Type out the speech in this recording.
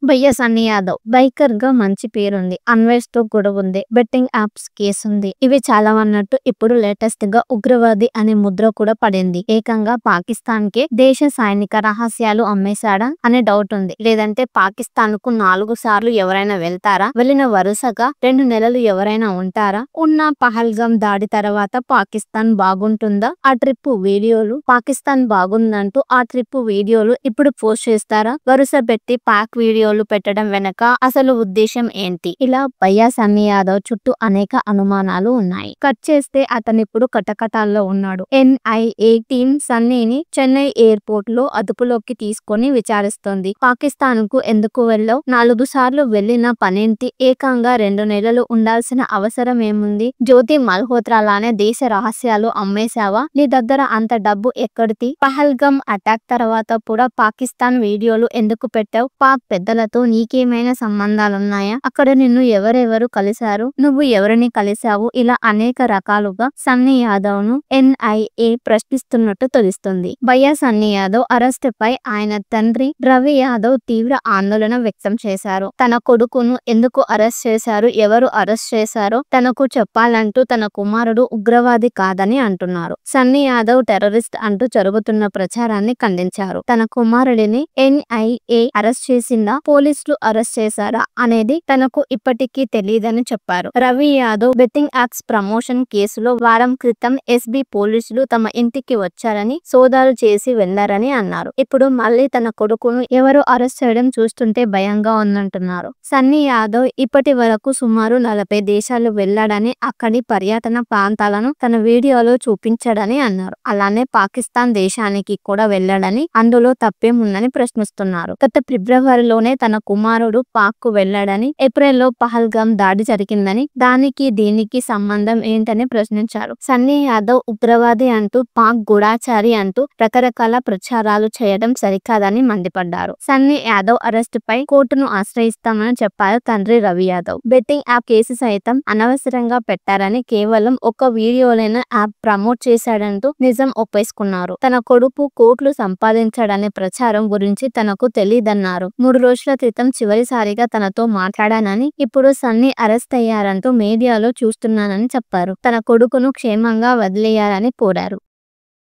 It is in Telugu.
భయ్యా సన్నీ యాదవ్ బైకర్ గా మంచి పేరుంది. అన్వేష్ తో గొడవ ఉంది. బెట్టింగ్ యాప్స్ కేసుంది. ఇవి చాలా అన్నట్టు ఇప్పుడు లేటెస్ట్ గా ఉగ్రవాది అనే ముద్ర కూడా పడింది. ఏకంగా పాకిస్తాన్ కే దేశ సైనిక రహస్యాలు అమ్మేశాడా అనే డౌట్ ఉంది. లేదంటే పాకిస్తాన్ కు 4 సార్లు ఎవరైనా వెళ్తారా? వెళ్ళిన వరుసగా 2 నెలలు ఎవరైనా ఉంటారా? ఉన్న పహల్గామ్ దాడి తర్వాత పాకిస్తాన్ బాగుంటుందా? ఆ ట్రిప్ వీడియోలు పాకిస్తాన్ బాగుందంటూ ఆ ట్రిప్ వీడియోలు ఇప్పుడు పోస్ట్ చేస్తారా? వరుస పెట్టి పాక్ వీడియోలు పెట్టడం వెనక అసలు ఉద్దేశం ఏంటి? ఇలా భయ్యా సన్నీ యాదవ్ చుట్టూ అనేక అనుమానాలు ఉన్నాయి. కట్ చేస్తే అతనిప్పుడు కటకటాల్లో ఉన్నాడు. NIA టీం సన్నీని చెన్నై ఎయిర్పోర్ట్ లో అదుపులోకి తీసుకొని విచారిస్తోంది. పాకిస్తాన్ కు ఎందుకు వెళ్ళావు? 4 సార్లు వెళ్లిన పనేంటి? ఏకంగా 2 నెలలు ఉండాల్సిన అవసరం ఏముంది? జ్యోతి మల్హోత్రాలానే దేశ రహస్యాలు అమ్మేశావా? నీ దగ్గర అంత డబ్బు ఎక్కడిది? పహల్గామ్ అటాక్ తర్వాత కూడా పాకిస్తాన్ వీడియోలు ఎందుకు పెట్టావు? పాక్ పెద్దలతో నీకేమైనా సంబంధాలున్నాయా? అక్కడ నిన్ను ఎవరెవరు కలిశారు? నువ్వు ఎవరిని కలిశావు? ఇలా అనేక రకాలుగా సన్నీ యాదవ్ ను NIA ప్రశ్నిస్తున్నట్టు తెలుస్తుంది. భయ్యా సన్నీ యాదవ్ అరెస్ట్ పై ఆయన తండ్రి రవి యాదవ్ తీవ్ర ఆందోళన వ్యక్తం చేశారు. తన కొడుకును ఎందుకు అరెస్ట్ చేశారు? ఎవరు అరెస్ట్ చేశారో తనకు చెప్పాలంటూ తన కుమారుడు ఉగ్రవాది కాదని అంటున్నారు. సన్నీ యాదవ్ టెర్రరిస్ట్ అంటూ జరుగుతున్న ప్రచారాన్ని ఖండించారు. తన కుమారుడిని NIA అరెస్ట్ చేసిందా? పోలీసులు అరెస్ట్ చేశారా అనేది తనకు ఇప్పటికీ తెలియదని చెప్పారు. Ravi Yadav betting apps promotion కేసులో వారం క్రితం SB పోలీసులు తమ ఇంటికి వచ్చారని, సోదాలు చేసి వెళ్లారని అన్నారు. ఇప్పుడు మళ్ళీ తన కొడుకును ఎవరు అరెస్ట్ చేయడం చూస్తుంటే భయంగా ఉందంటున్నారు. సన్నీ యాదవ్ ఇప్పటి వరకు సుమారు 40 దేశాలు వెళ్లాడని, అక్కడి పర్యటన ప్రాంతాలను తన వీడియోలో చూపించాడని అన్నారు. అలానే పాకిస్తాన్ దేశానికి కూడా వెళ్లాడని, అందులో తప్పేముందని ప్రశ్నిస్తున్నారు. గత ఫిబ్రవరిలోనే తన కుమారుడు పాక్ కు వెళ్లాడని, ఏప్రిల్లో పహల్గామ్ దాడి జరిగిందని, దానికి దీనికి సంబంధం ఏంటని ప్రశ్నించారు. సన్నీ యాదవ్ ఉగ్రవాది అంటూ, పాక్ గూఢాచారి అంటూ రకరకాల ప్రచారాలు చేయడం సరికాదని మండిపడ్డారు. సన్నీ యాదవ్ అరెస్ట్ పై కోర్టును ఆశ్రయిస్తామని చెప్పారు తండ్రి Ravi Yadav. Betting app case సైతం అనవసరంగా పెట్టారని, కేవలం ఒక వీడియోలైన యాప్ ప్రమోట్ చేశాడంటూ నిజం ఒప్పేసుకున్నారు. తన కొడుకు కోట్లు సంపాదించాడనే ప్రచారం గురించి తనకు తెలీదన్నారు. 3 రోజుల క్రితం చివరిసారిగా తనతో మాట్లాడానని, ఇప్పుడు సన్నీ అరెస్ట్ అయ్యారంటూ మీడియాలో చూస్తున్నానని చెప్పారు. తన కొడుకును క్షేమంగా వదిలేయాలని కోరారు.